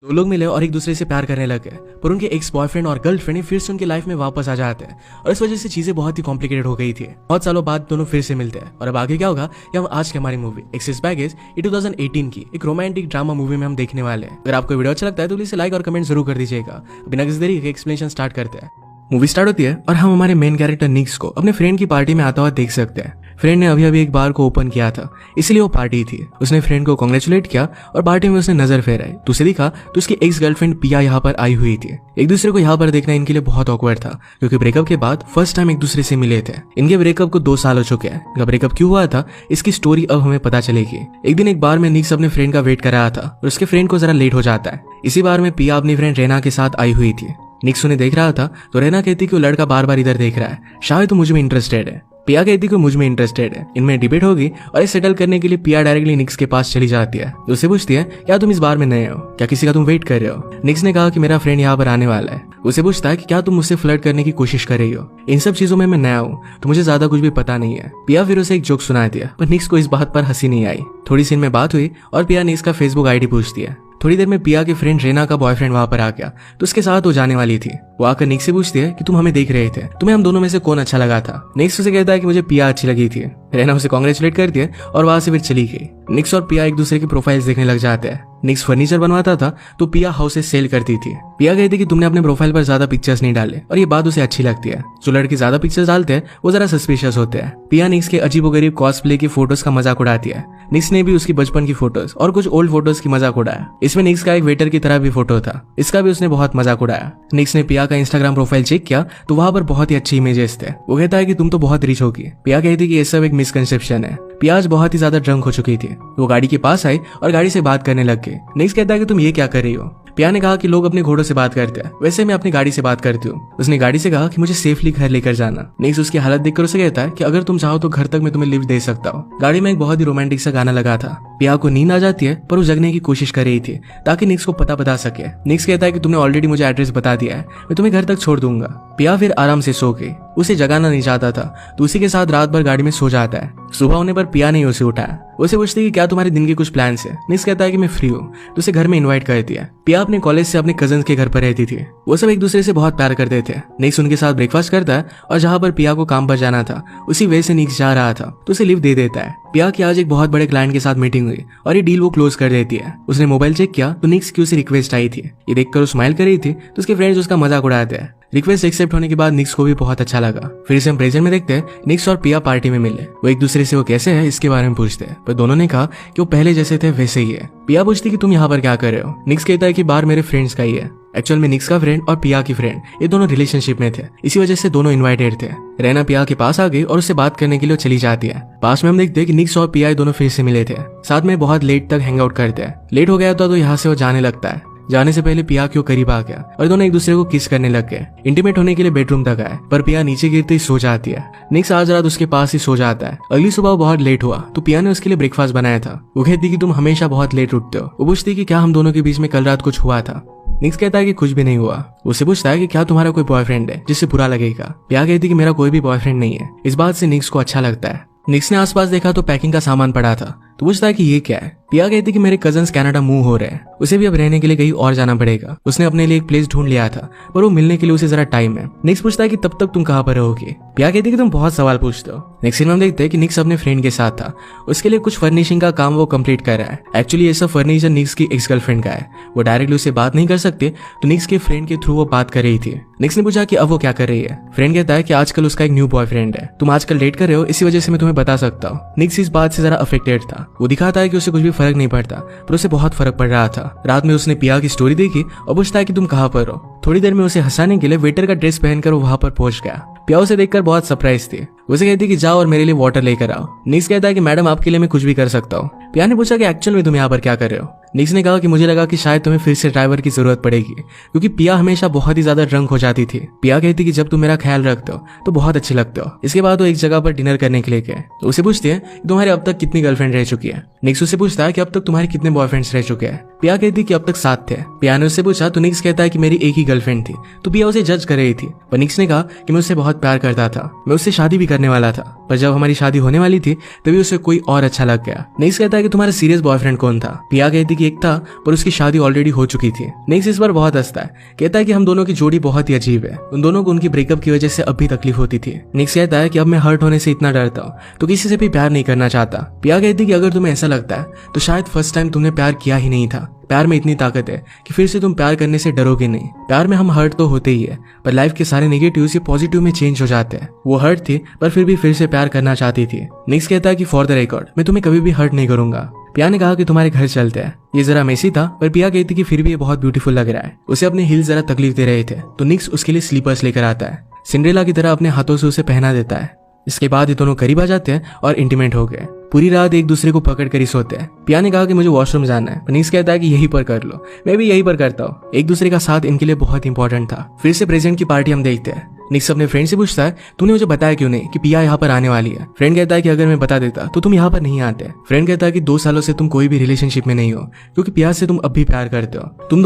दो लोग मिले और एक दूसरे से प्यार करने लगे, पर उनके एक्स बॉयफ्रेंड और गर्लफ्रेंड फिर से उनकी लाइफ में वापस आ जाते हैं और इस वजह से चीजें बहुत ही कॉम्प्लिकेटेड हो गई थी। बहुत सालों बाद दोनों फिर से मिलते हैं और अब आगे क्या होगा ये हम आज की हमारी मूवी एक्सिस बैगेज ये 2018 की एक रोमांटिक ड्रामा मूवी में हम देखने वाले हैं। अगर आपको वीडियो अच्छा लगता है तो प्लीज लाइक और कमेंट जरूर कर दीजिएगा। बिना किसी देरी के एक्सप्लेनेशन स्टार्ट करते हैं। मूवी स्टार्ट होती है और हम हमारे मेन कैरेक्टर निक्स को अपने फ्रेंड की पार्टी में आता हुआ देख सकते हैं। फ्रेंड ने अभी अभी एक बार को ओपन किया था, इसलिए वो पार्टी थी। उसने फ्रेंड को कांग्रेचुलेट किया और पार्टी में उसने नजर फेराई तो उसे दिखा तो उसकी एक्स गर्लफ्रेंड पिया यहाँ पर आई हुई थी। एक दूसरे को यहाँ पर देखना इनके लिए बहुत ऑकवर्ड था क्योंकि ब्रेकअप के बाद फर्स्ट टाइम एक दूसरे से मिले थे। इनके ब्रेकअप को 2 साल हो चुके हैं। इनका ब्रेकअप क्यों हुआ था इसकी स्टोरी अब हमें पता चलेगी। एक दिन एक बार में निक्स अपने फ्रेंड का वेट कर रहा था और उसके फ्रेंड को जरा लेट हो जाता है। इसी बार में पिया अपनी फ्रेंड रेना के साथ आई हुई थी। निक्स उन्हें देख रहा था तो रेना कहती कि वो लड़का बार बार इधर देख रहा है, शायद तो मुझ में इंटरेस्टेड है। पिया कहती कि मुझ में इंटरेस्टेड है। इनमें डिबेट होगी और इसे सेटल करने के लिए पिया डायरेक्टली निक्स के पास चली जाती है। तो उससे पूछती है क्या तुम इस बार में नए हो, क्या किसी का तुम वेट कर रहे हो। निक्स ने कहा कि मेरा फ्रेंड यहाँ पर आने वाला है। उसे पूछता है कि क्या तुम मुझसे फ्लर्ट करने की कोशिश कर रही हो। इन सब चीजों में मैं नया हूँ तो मुझे ज्यादा कुछ भी पता नहीं है। पिया फिर उसे एक जोक सुना दिया पर निक्स को इस बात पर हंसी नहीं आई। थोड़ी सी इनमें बात हुई और पिया निक्स का फेसबुक आईडी पूछती है। थोड़ी देर में पिया के फ्रेंड रेना का बॉयफ्रेंड वहां पर आ गया तो उसके साथ वो जाने वाली थी। वो आकर निक्स से पूछती है कि तुम हमें देख रहे थे, तुम्हें हम दोनों में से कौन अच्छा लगा था। निक्स उसे कहता है कि मुझे पिया अच्छी लगी थी। रेना उसे कांग्रेचुलेट करती है और वहां से फिर चली गई। निक्स और पिया एक दूसरे की प्रोफाइल्स देखने लग जाते हैं। निक्स फर्नीचर बनवाता था तो पिया हाउसेस सेल करती थी। पिया कहती कि तुमने अपने प्रोफाइल पर ज्यादा पिक्चर्स नहीं डाले और ये बात उसे अच्छी लगती है। जो लड़के ज्यादा पिक्चर्स डालते हैं वो जरा सस्पिशियस होते हैं। पिया निक्स के अजीबोगरीब कॉस्प्ले की फोटोज का मजाक उड़ाती है। निक्स ने भी उसकी बचपन की फोटोज और कुछ ओल्ड फोटोज की मजाक उड़ाया। इसमें निक्स का एक वेटर की तरह भी फोटो था, इसका भी उसने बहुत मजाक उड़ाया। निक्स ने पिया का इंस्टाग्राम प्रोफाइल चेक किया तो वहां पर बहुत ही अच्छी इमेजेस थे। वो कहता है कि तुम तो बहुत रिच होगी। पिया कहती कि ये सब एक मिसकंसेप्शन है। पिया आज बहुत ही ज्यादा ड्रंक हो चुकी थी। वो गाड़ी के पास आई और गाड़ी से बात करने लग गई। निक्स कहता है कि तुम ये क्या कर रही हो। पिया ने कहा कि लोग अपने घोड़ों से बात करते हैं, वैसे मैं अपनी गाड़ी से बात करती हूँ। उसने गाड़ी से कहा कि मुझे सेफली घर लेकर जाना। निक्स उसकी हालत देखकर उसे कहता है कि अगर तुम चाहो तो घर तक मैं तुम्हें लिफ्ट दे सकता हूँ। गाड़ी में एक बहुत ही रोमांटिक सा गाना लगा था। पिया को नींद आ जाती है पर वो जगने की कोशिश कर रही थी ताकि निक्स को पता बता सके। निक्स कहता है कि तुमने ऑलरेडी मुझे एड्रेस बता दिया है, मैं तुम्हें घर तक छोड़ दूंगा। पिया फिर आराम से सो गई। उसे जगाना नहीं चाहता था तो उसी के साथ रात भर गाड़ी में सो जाता है। सुबह होने पर पिया ने उसे उठाया। उसे पूछती कि क्या तुम्हारे दिन के कुछ प्लान्स है। निक्स कहता है कि मैं फ्री हूँ तो उसे घर में इनवाइट करती है। पिया अपने कॉलेज से अपने कजन्स के घर पर रहती थी। वो सब एक दूसरे से बहुत प्यार करते थे। निक्स उनके साथ ब्रेकफास्ट करता है और जहाँ पर पिया को काम पर जाना था उसी वे से निक्स जा रहा था तो उसे लिफ्ट दे देता है। पिया की आज एक बहुत बड़े क्लाइंट के साथ मीटिंग हुई और ये डील वो क्लोज कर देती है। उसने मोबाइल चेक किया तो निक्स की उसे रिक्वेस्ट आई थी। ये देखकर वो स्माइल कर रही थी तो उसके फ्रेंड्स उसका मजाक उड़ाते हैं। रिक्वेस्ट एक्सेप्ट होने के बाद निक्स को भी बहुत अच्छा लगा। फिर से हम प्रेजेंट में देखते हैं निक्स और पिया पार्टी में मिले। वो एक दूसरे से वो कैसे है इसके बारे में पूछते हैं पर दोनों ने कहा कि वो पहले जैसे थे वैसे ही है। पिया पूछती कि तुम यहाँ पर क्या कर रहे हो। निक्स कहता है कि बार मेरे फ्रेंड्स का ही है। एक्चुअल में निक्स का फ्रेंड और पिया की फ्रेंड ये दोनों रिलेशनशिप में थे, इसी वजह से दोनों इनवाइटेड थे। रेना पिया के पास आ गई और उससे बात करने के लिए चली जाती है। पास में हम देखते हैं कि निक्स और पिया दोनों फिर से मिले थे। साथ में बहुत लेट तक हैंग आउट करते हैं। लेट हो गया तो यहाँ से वो जाने लगता है। जाने से पहले पिया क्यों करीब आ गया और दोनों एक दूसरे को किस करने लग गए। इंटीमेट होने के लिए बेडरूम तक आए पर पिया नीचे गिरते ही सो जाती है। निक्स आज रात उसके पास ही सो जाता है। अगली सुबह वो बहुत लेट हुआ तो पिया ने उसके लिए ब्रेकफास्ट बनाया था। वो कहती कि तुम हमेशा बहुत लेट उठते हो। वो पूछती कि क्या हम दोनों के बीच में कल रात कुछ हुआ था। निक्स कहता है कि कुछ भी नहीं हुआ। उससे पूछता है कि क्या तुम्हारा कोई बॉयफ्रेंड है जिससे बुरा लगेगा। पिया कहती कि मेरा कोई भी बॉयफ्रेंड नहीं है। इस बात से निक्स को अच्छा लगता है। निक्स ने आसपास देखा तो पैकिंग का सामान पड़ा था तो पूछता है कि ये क्या है। पिया कहती कि मेरे कजन्स कनाडा मूव हो रहे हैं, उसे भी अब रहने के लिए कहीं और जाना पड़ेगा। उसने अपने लिए एक प्लेस ढूंढ लिया था पर वो मिलने के लिए उसे जरा टाइम है। निक्स पूछता है कि तब तक तुम कहाँ पर रहोगे। पिया कहती कि तुम बहुत सवाल पूछते हो। नेक्स्ट सीन में हम देखते हैं कि निक्स अपने फ्रेंड के साथ था। उसके लिए कुछ फर्निशिंग का काम वो कंप्लीट कर रहा है। एक्चुअली ये सब फर्नीचर निक्स की एक्स गर्लफ्रेंड का है। वो डायरेक्टली उससे बात नहीं कर सकते तो निक्स के फ्रेंड के थ्रू वो बात कर रही थी। निक्स ने पूछा कि अब वो क्या कर रही है। फ्रेंड कहता है कि आजकल उसका एक न्यू बॉयफ्रेंड है, तुम आजकल डेट कर रहे हो इसी वजह से मैं तुम्हें बता सकता हूँ। निक्स इस बात से जरा अफेक्टेड था। वो दिखाता है कि उसे कुछ भी फर्क नहीं पड़ता पर उसे बहुत फर्क पड़ रहा था। रात में उसने पिया की स्टोरी देखी और पूछता है कि तुम कहाँ पर हो। थोड़ी देर में उसे हंसाने के लिए वेटर का ड्रेस पहनकर वो वहां पर पहुंच गया। पिया उसे देखकर बहुत सरप्राइज थी। उसे कहती कि जाओ और मेरे लिए वाटर लेकर आओ। निक्स कहता है कि मैडम आपके लिए मैं कुछ भी कर सकता हूँ। पिया ने पूछा कि एक्चुअल में तुम यहाँ पर क्या कर रहे हो। निक्स ने कहा कि मुझे लगा कि शायद तुम्हें फिर से ड्राइवर की जरूरत पड़ेगी क्योंकि पिया हमेशा बहुत ही ज्यादा ड्रंक हो जाती थी। पिया कहती कि जब तुम मेरा ख्याल रखते हो तो बहुत अच्छे लगते हो। इसके बाद वो एक जगह पर डिनर करने के लिए गए। तो उसे पूछती है कि तुम्हारे अब तक कितनी गर्लफ्रेंड रह चुकी है। निक्स उससे पूछता है कि अब तक तुम्हारे कितने बॉयफ्रेंड्स रह चुके हैं। पिया कहती कि अब तक 7 थे। पिया ने उससे पूछा तो निक्स कहता है कि मेरी एक ही गर्लफ्रेंड थी। तो पिया उसे जज कर रही थी पर निक्स ने कहा कि मैं उससे बहुत प्यार करता था, मैं उससे शादी भी करने वाला था, पर जब हमारी शादी होने वाली थी तभी उसे कोई और अच्छा लग गया। नेक्स्ट कहता है कि तुम्हारा सीरियस बॉयफ्रेंड कौन था? पिया कहती कि एक था, पर उसकी शादी ऑलरेडी हो चुकी थी। नेक्स्ट इस बार बहुत हंसता है, कहता है कि हम दोनों की जोड़ी बहुत ही अजीब है, उन दोनों को उनकी ब्रेकअप की वजह से अब भी तकलीफ होती थी। नेक्स्ट कहता है कि अब मैं हर्ट होने से इतना डरता हूँ तो किसी से भी प्यार नहीं करना चाहता। पिया कहती कि अगर तुम्हें ऐसा लगता है तो शायद फर्स्ट टाइम तुमने प्यार किया ही नहीं था। प्यार में इतनी ताकत है कि फिर से तुम प्यार करने से डरोगे नहीं। प्यार में हम हर्ट तो होते ही है, पर लाइफ के सारे नेगेटिव्स ये पॉजिटिव में चेंज हो जाते हैं। वो हर्ट थी पर फिर भी फिर से प्यार करना चाहती थी। नेक्स्ट कहता है कि फॉर द रिकॉर्ड मैं तुम्हें कभी भी हर्ट नहीं करूंगा। पिया ने कहा कि तुम्हारे घर चलते हैं। ये जरा मेसी था, पर पिया कहती कि फिर भी ये बहुत ब्यूटीफुल लग रहा है। उसे अपने हील जरा तकलीफ दे रहे थे तो निक्स उसके लिए स्लीपर्स लेकर आता है। सिंड्रेला की तरह अपने हाथों से उसे पहना देता है। इसके बाद ये दोनों करीब आ जाते हैं और इंटीमेट हो गए। पूरी रात एक दूसरे को पकड़ कर ही सोते हैं। पिया ने कहा कि मुझे वॉशरूम जाना है, निक्स कहता है कि यहीं पर कर लो। मैं भी यहीं पर करता हूँ। एक दूसरे का साथ इनके लिए बहुत इंपॉर्टेंट था। फिर से प्रेजेंट की पार्टी हम देखते हैं। निक्स अपने फ्रेंड से पूछता है, तूने मुझे बताया क्यों नहीं कि पिया यहाँ पर आने वाली है? फ्रेंड कहता है कि अगर मैं बता देता तो तुम यहाँ पर नहीं आते। फ्रेंड कहता है कि 2 सालों से तुम कोई भी रिलेशनशिप में नहीं हो, क्योंकि पिया से तुम अब भी प्यार करते हो। तुम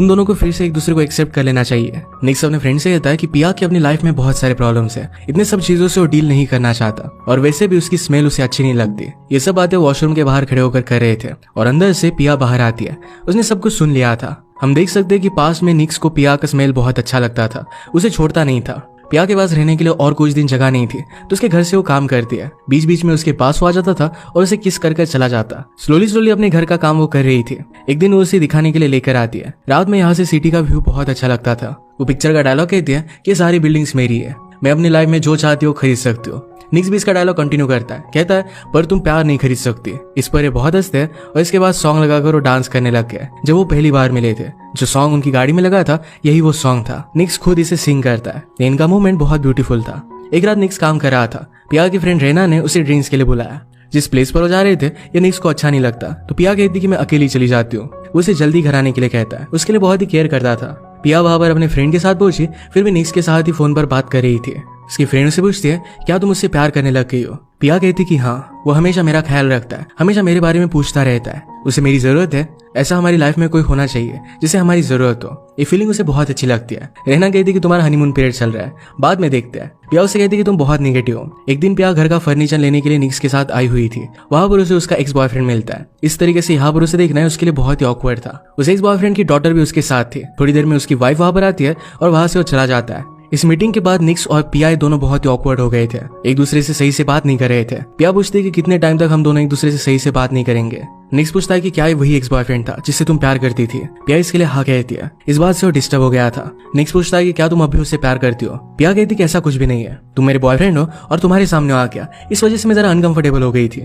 दोनों को फिर से एक दूसरे को एक्सेप्ट कर लेना चाहिए। निक्स अपने फ्रेंड से कहता है कि पिया की अपनी लाइफ में बहुत सारे प्रॉब्लम्स है, इतने सब चीजों से वो डील नहीं करना चाहता, और वैसे भी उसकी स्मेल उसे अच्छी नहीं लगती। ये सब बातें वॉशरूम के बाहर खड़े होकर कर रहे थे और अंदर से पिया बाहर आती है। उसने सब कुछ सुन लिया था। हम देख सकते हैं कि पास में निक्स को पिया का स्मेल बहुत अच्छा लगता था, उसे छोड़ता नहीं था। पिया के पास रहने के लिए और कुछ दिन जगह नहीं थी तो उसके घर से वो काम करती है। बीच बीच में उसके पास वो आ जाता था और उसे किस कर चला जाता। स्लोली अपने घर का काम वो कर रही थी। एक दिन वो उसे दिखाने के लिए लेकर आती है। रात में यहाँ से सिटी का व्यू बहुत अच्छा लगता था। वो पिक्चर का डायलॉग कहती है कि सारी बिल्डिंग्स मेरी है, मैं अपनी लाइफ में जो चाहती हो खरीद सकती हो। निक्स भी इसका डायलॉग कंटिन्यू करता है, कहता है पर तुम प्यार नहीं खरीद सकती। इस पर ये बहुत हंसते हैं और इसके बाद सॉन्ग लगाकर वो डांस करने लग गया। जब वो पहली बार मिले थे, जो सॉन्ग उनकी गाड़ी में लगा था यही वो सॉन्ग था। निक्स खुद इसे सिंग करता है। इनका मूवमेंट बहुत ब्यूटीफुल था। एक रात निक्स काम कर रहा था। पिया की फ्रेंड रेना ने उसे ड्रिंक्स के लिए बुलाया। जिस प्लेस पर वो जा रहे थे ये निक्स को अच्छा नहीं लगता तो पिया कहती कि मैं अकेली चली जाती हूँ। वो उसे जल्दी घर आने के लिए कहता है, उसके लिए बहुत ही केयर करता था। पिया वहां पर अपने फ्रेंड के साथ पहुंची, फिर भी निक्स के साथ ही फोन पर बात कर रही थी। उसकी फ्रेंड से पूछती है, क्या तुम उससे प्यार करने लग गई हो? पिया कहती कि हाँ, वो हमेशा मेरा ख्याल रखता है, हमेशा मेरे बारे में पूछता रहता है। उसे मेरी जरूरत है, ऐसा हमारी लाइफ में कोई होना चाहिए जिसे हमारी जरूरत हो। ये फीलिंग उसे बहुत अच्छी लगती है। रहना कहती कि तुम्हारा हनीमून पीरियड चल रहा है, बाद में देखते हैं। पिया उसे कहती कि तुम बहुत नेगेटिव हो। एक दिन पिया घर का फर्नीचर लेने के लिए निक्स के साथ आई हुई थी। वहां पर उसे उसका एक्स बॉयफ्रेंड मिलता है। इस तरीके से यहाँ पर उसे देखना है उसके लिए बहुत ही ऑकवर्ड था। उस एक्स बॉयफ्रेंड की डॉटर भी उसके साथ थी। थोड़ी देर में उसकी वाइफ वहां पर आती है और वहां से वो चला जाता है। इस मीटिंग के बाद निक्स और पिया दोनों बहुत ही ऑकवर्ड हो गए थे, एक दूसरे से सही से बात नहीं कर रहे थे। पिया पूछती है कि कितने टाइम तक हम दोनों एक दूसरे से सही से बात नहीं करेंगे। निक्स पूछता है कि क्या ये वही एक्स बॉयफ्रेंड था जिससे तुम प्यार करती थी? पिया इसके लिए हाँ कहती है। इस बात से वो डिस्टर्ब हो गया था। निक्स पूछता है कि क्या तुम अभी उससे प्यार करती हो? पिया कहती कि ऐसा कुछ भी नहीं है, तुम मेरे बॉयफ्रेंड हो और तुम्हारे सामने आ गया, इस वजह से मैं जरा अनकंफर्टेबल हो गई थी।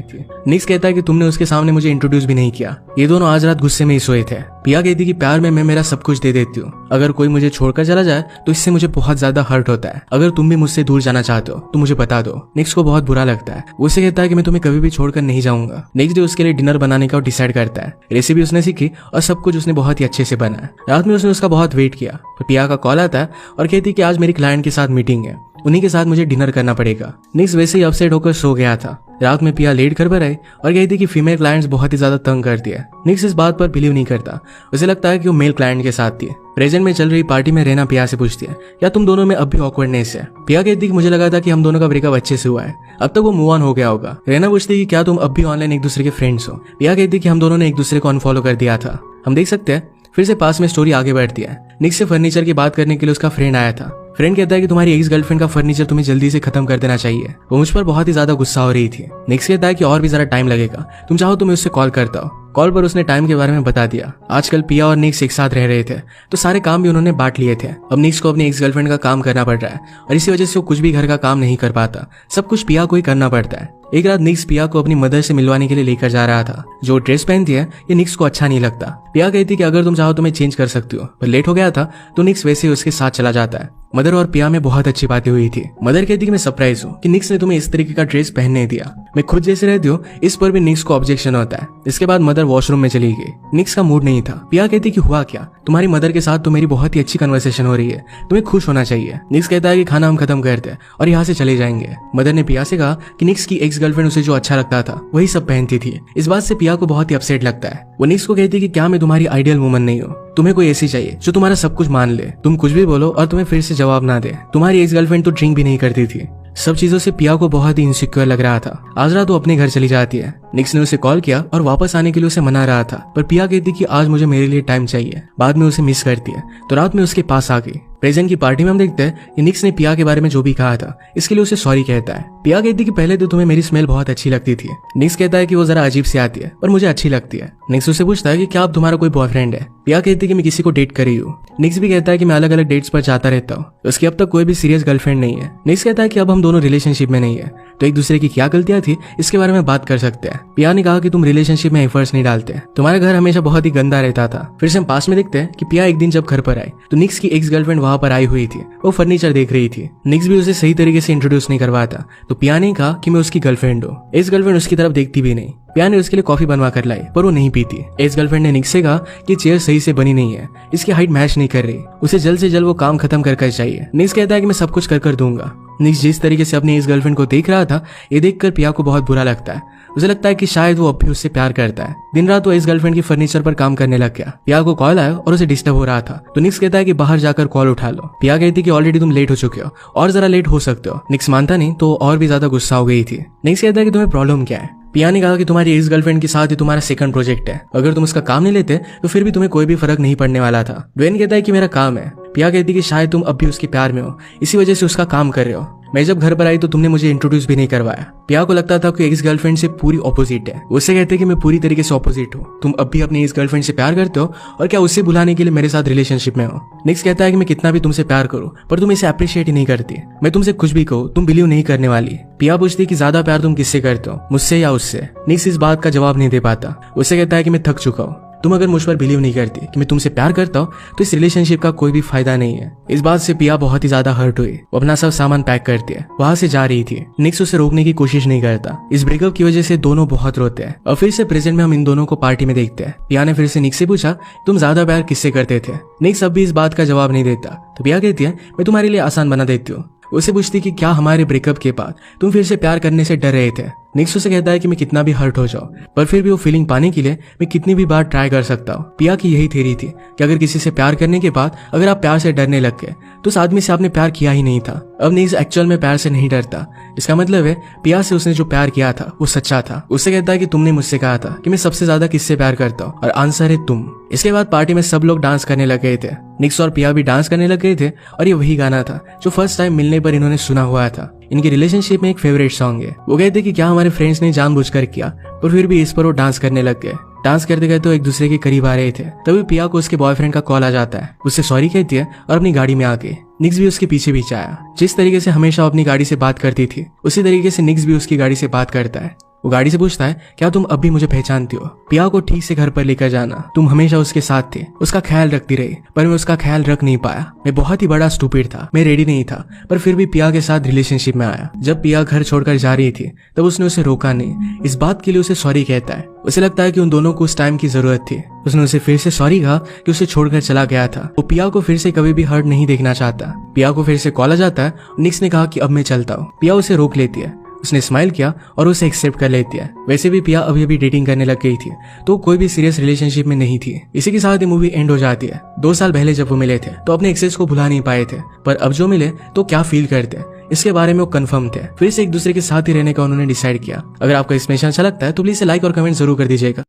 निक्स कहता है कि तुमने उसके सामने मुझे इंट्रोड्यूस भी नहीं किया। ये दोनों आज रात गुस्से में ही सोए थे। पिया कहती कि प्यार में मैं मेरा सब कुछ दे देती हूँ, अगर कोई मुझे छोड़कर चला जाए तो इससे मुझे बहुत ज्यादा हर्ट होता है। अगर तुम भी मुझसे दूर जाना चाहते हो तो मुझे बता दो। निक्स को बहुत बुरा लगता है। वो उसे कहता है कि मैं तुम्हें कभी भी छोड़कर नहीं जाऊंगा। नेक्स्ट डे उसके लिए डिनर बनाने का डिसाइड करता है। रेसिपी उसने सीखी और सब कुछ उसने बहुत ही अच्छे से बनाया। रात में उसने उसका बहुत वेट किया। तो पिया का कॉल आता है और कहती कि आज मेरी क्लाइंट के साथ मीटिंग है, उन्हीं के साथ मुझे डिनर करना पड़ेगा। निक्स वैसे ही अपसेट होकर सो गया था। रात में पिया लेट घर पर आई और कहती कि फीमेल क्लाइंट्स बहुत ही ज्यादा तंग करती है। निक्स इस बात पर बिलीव नहीं करता। उसे लगता है कि वो मेल क्लाइंट के साथ थी। प्रेजेंट में चल रही पार्टी में रहना पिया से पूछती है, क्या तुम दोनों में अब भी ऑकवर्डनेस है? पिया कहती कि मुझे लगा था कि हम दोनों का ब्रेकअप अच्छे से हुआ है, अब तक वो मूव ऑन हो गया होगा। रहना पूछती कि क्या तुम अब भी ऑनलाइन एक दूसरे के फ्रेंड्स हो? पिया कहती कि हम दोनों ने एक दूसरे को अनफॉलो कर दिया था। हम देख सकते हैं फिर से पास में स्टोरी आगे बढ़ती है। निक्स से फर्नीचर की बात करने के लिए उसका फ्रेंड आया था। फ्रेंड कहता है कि तुम्हारी एक्स गर्लफ्रेंड का फर्नीचर तुम्हें जल्दी से खत्म कर देना चाहिए। वो मुझ पर बहुत ही ज्यादा गुस्सा हो रही थी। निक्स कहता है कि और भी जरा टाइम लगेगा, तुम चाहो तो मैं उससे कॉल करता हूँ। कॉल पर उसने टाइम के बारे में बता दिया। आजकल पिया और निक्स एक साथ रह रहे थे तो सारे काम भी उन्होंने बांट लिए थे। अब निक्स को अपनी एक्स गर्लफ्रेंड का काम करना पड़ रहा है और इसी वजह से वो कुछ भी घर का काम नहीं कर पाता, सब कुछ पिया को ही करना पड़ता है। एक रात निक्स पिया को अपनी मदर से मिलवाने के लिए लेकर जा रहा था। जो ड्रेस पहनती है ये निक्स को अच्छा नहीं लगता। पिया कहती कि अगर तुम चाहो तो मैं चेंज कर सकती हो, पर लेट हो गया था तो निक्स वैसे ही उसके साथ चला जाता है। मदर और पिया में बहुत अच्छी बातें हुई थी। मदर कहती कि मैं सरप्राइज हूँ कि निक्स ने तुम्हें इस तरीके का ड्रेस पहनने दिया, मैं खुद जैसे रहती हूँ, इस पर भी निक्स को ऑब्जेक्शन होता है। इसके बाद मदर वॉशरूम में चली गई। निक्स का मूड नहीं था। पिया कहती कि हुआ क्या, तुम्हारी मदर के साथ तो मेरी बहुत ही अच्छी कन्वर्सेशन हो रही है, तुम्हें खुश होना चाहिए। निक्स कहता है कि खाना हम खत्म करते हैं और यहाँ से चले जाएंगे। मदर ने पिया से कहा कि निक्स की एक्स गर्लफ्रेंड उसे जो अच्छा लगता था वही सब पहनती थी। इस बात से पिया को बहुत ही अपसेट लगता है। वो निक्स को कहती कि क्या मैं तुम्हारी आइडियल वुमन नहीं हूँ, तुम्हें कोई ऐसी चाहिए जो तुम्हारा सब कुछ मान ले, तुम कुछ भी बोलो और तुम्हें फिर से जवाब ना दे। तुम्हारी एक्स गर्लफ्रेंड तो ड्रिंक भी नहीं करती थी। सब चीजों से पिया को बहुत ही इनसिक्योर लग रहा था। आज रात वो अपने घर चली जाती है। निक्स ने उसे कॉल किया और वापस आने के लिए उसे मना रहा था, पर पिया कहती कि आज मुझे मेरे लिए टाइम चाहिए। बाद में उसे मिस करती है तो रात में उसके पास आ गई। प्रेजेंट की पार्टी में हम देखते हैं कि निक्स ने पिया के बारे में जो भी कहा था इसके लिए उसे सॉरी कहता है। पिया कहती कि पहले तो तुम्हें मेरी स्मेल बहुत अच्छी लगती थी। निक्स कहता है कि वो जरा अजीब सी आती है पर मुझे अच्छी लगती है। निक्स उससे पूछता है कि क्या अब तुम्हारा कोई बॉयफ्रेंड है। पिया कहती है कि मैं किसी को डेट कर रही हूँ। निक्स भी कहता है कि मैं अलग अलग डेट्स पर जाता रहता हूँ, उसकी अब तक कोई भी सीरियस गर्लफ्रेंड नहीं है। निक्स कहता है कि अब हम दोनों रिलेशनशिप में नहीं है तो एक दूसरे की क्या गलतियां थी इसके बारे में बात कर सकते हैं। पिया ने कहा कि तुम रिलेशनशिप में एफर्ट्स नहीं डालते, तुम्हारा घर हमेशा बहुत ही गंदा रहता था। फिर से हम पास में देखते हैं कि पिया एक दिन जब घर पर आई तो निक्स की एक्स गर्लफ्रेंड वहां पर आई हुई थी। वो फर्नीचर देख रही थी। निक्स भी उसे सही तरीके से इंट्रोड्यूस नहीं करवाता तो पिया ने कहा कि मैं उसकी गर्लफ्रेंड हूँ। एक्स गर्लफ्रेंड उसकी तरफ देखती भी नहीं। पिया ने उसके लिए कॉफी बनवा कर लाई पर वो नहीं पीती। एक्स गर्लफ्रेंड ने निक्स से कहा कि चेयर सही से बनी नहीं है, इसकी हाइट मैच नहीं कर रही, उसे जल्द से जल्द वो काम खत्म कर चाहिए। निक्स कहता है कि मैं सब कुछ कर दूंगा। निक्स जिस तरीके से अपनी एक्स गर्लफ्रेंड को देख रहा था ये देखकर पिया को बहुत बुरा लगता है। उसे लगता है कि शायद वो अब भी उससे प्यार करता है। दिन रात वो एक्स गर्लफ्रेंड की फर्नीचर पर काम करने लग गया। पिया को कॉल आया और उसे डिस्टर्ब हो रहा था तो निक्स कहता है कि बाहर जाकर कॉल उठा लो। पिया कहती कि ऑलरेडी तुम लेट हो चुके हो और जरा लेट हो सकते हो। निक्स मानता नहीं तो और भी ज्यादा गुस्सा हो गई थी। निक्स कहता है कि तुम्हें प्रॉब्लम क्या है। पिया ने कहा कि तुम्हारी एक्स गर्लफ्रेंड के साथ ही तुम्हारा सेकंड प्रोजेक्ट है, अगर तुम उसका काम नहीं लेते तो फिर भी तुम्हें कोई भी फर्क नहीं पड़ने वाला था। ड्वेन कहता है कि मेरा काम है। पिया कहती कि शायद तुम अब भी उसके प्यार में हो, इसी वजह से उसका काम कर रहे हो। मैं जब घर पर आई तो तुमने मुझे इंट्रोड्यूस भी नहीं करवाया। पिया को लगता था कि एक्स गर्लफ्रेंड से पूरी ऑपोजिट है। उससे कहते कि मैं पूरी तरीके से ऑपोजिट हूँ, तुम अब भी अपनी एक्स गर्लफ्रेंड से प्यार करते हो और क्या उससे बुलाने के लिए मेरे साथ रिलेशनशिप में हो। निक्स कहता है कि मैं कितना भी तुमसे प्यार करूँ पर तुम इसे अप्रिशिएट ही नहीं करती। मैं तुमसे कुछ भी कहूँ तुम बिलीव नहीं करने वाली। पिया पूछती कि ज्यादा प्यार तुम किससे करते हो, मुझसे या उससे। निक्स इस बात का जवाब नहीं दे पाता। उससे कहता है कि मैं थक चुका हूँ, तुम अगर मुझ पर बिलीव नहीं करती कि मैं तुमसे प्यार करता हूँ तो इस रिलेशनशिप का कोई भी फायदा नहीं है। इस बात से पिया बहुत ही ज्यादा हर्ट हुई। वो अपना सब सामान पैक करती है, वहां से जा रही थी। निक्स उसे रोकने की कोशिश नहीं करता। इस ब्रेकअप की वजह से दोनों बहुत रोते हैं। और फिर से प्रेजेंट में हम इन दोनों को पार्टी में देखते हैं। पिया ने फिर से निक्स से पूछा तुम ज्यादा प्यार किससे करते थे। निक्स अब भी इस बात का जवाब नहीं देता तो पिया कहती है मैं तुम्हारे लिए आसान बना देती हूँ। उसे पूछती कि क्या हमारे ब्रेकअप के बाद तुम फिर से प्यार करने से डर रहे थे। निक्स उसे कहता है कि मैं कितना भी हर्ट हो जाऊं पर फिर भी वो फीलिंग पाने के लिए मैं कितनी भी बार ट्राई कर सकता हूँ। पिया की यही थ्योरी थी कि अगर किसी से प्यार करने के बाद अगर आप प्यार से डरने लग गए तो उस आदमी से आपने प्यार किया ही नहीं था। अब निक्स एक्चुअल में प्यार से नहीं डरता। इसका मतलब है पिया से उसने जो प्यार किया था वो सच्चा था। उससे कहता है कि तुमने मुझसे कहा था कि मैं सबसे ज्यादा किससे प्यार करता हूँ और आंसर है तुम। इसके बाद पार्टी में सब लोग डांस करने लग गए थे। निक्स और पिया भी डांस करने लग गए थे और ये वही गाना था जो फर्स्ट टाइम मिलने पर इन्होंने सुना हुआ था। इनकी रिलेशनशिप में एक फेवरेट सॉन्ग है। वो कहते कि क्या हमारे फ्रेंड्स ने जानबूझकर किया पर फिर भी इस पर वो डांस करने लग गए। डांस करते करते वो एक दूसरे के करीब आ रहे थे। तभी पिया को उसके बॉयफ्रेंड का कॉल आ जाता है। उससे सॉरी कहती है और अपनी गाड़ी में आ गई। निक्स भी उसके पीछे पीछे आया। जिस तरीके से हमेशा अपनी गाड़ी से बात करती थी उसी तरीके से निक्स भी उसकी गाड़ी से बात करता है। वो गाड़ी से पूछता है क्या तुम अब भी मुझे पहचानती हो। पिया को ठीक से घर पर लेकर जाना, तुम हमेशा उसके साथ थे, उसका ख्याल रखती रही पर मैं उसका ख्याल रख नहीं पाया। मैं बहुत ही बड़ा स्टूपिड था, मैं रेडी नहीं था पर फिर भी पिया के साथ रिलेशनशिप में आया। जब पिया घर छोड़कर जा रही थी तब उसने उसे रोका नहीं। इस बात के लिए उसे सॉरी कहता है। उसे लगता है कि उन दोनों को उस टाइम की जरूरत थी। उसने उसे फिर से सॉरी कहा कि उसे छोड़कर चला गया था। वो पिया को फिर से कभी भी हर्ट नहीं देखना चाहता। पिया को फिर से कॉल आ जाता है। निक्स ने कहा कि अब मैं चलता हूँ। पिया उसे रोक लेती है। उसने स्माइल किया और उसे एक्सेप्ट कर लेती है। वैसे भी पिया अभी अभी डेटिंग करने लग गई थी तो कोई भी सीरियस रिलेशनशिप में नहीं थी। इसी के साथ ये मूवी एंड हो जाती है। 2 साल पहले जब वो मिले थे तो अपने एक्सेस को भुला नहीं पाए थे पर अब जो मिले तो क्या फील करते इसके बारे में वो कंफर्म थे। फिर से एक दूसरे के साथ ही रहने का उन्होंने डिसाइड किया। अगर आपको इसमें अच्छा लगता है तो प्लीज लाइक और कमेंट जरूर कर दीजिएगा।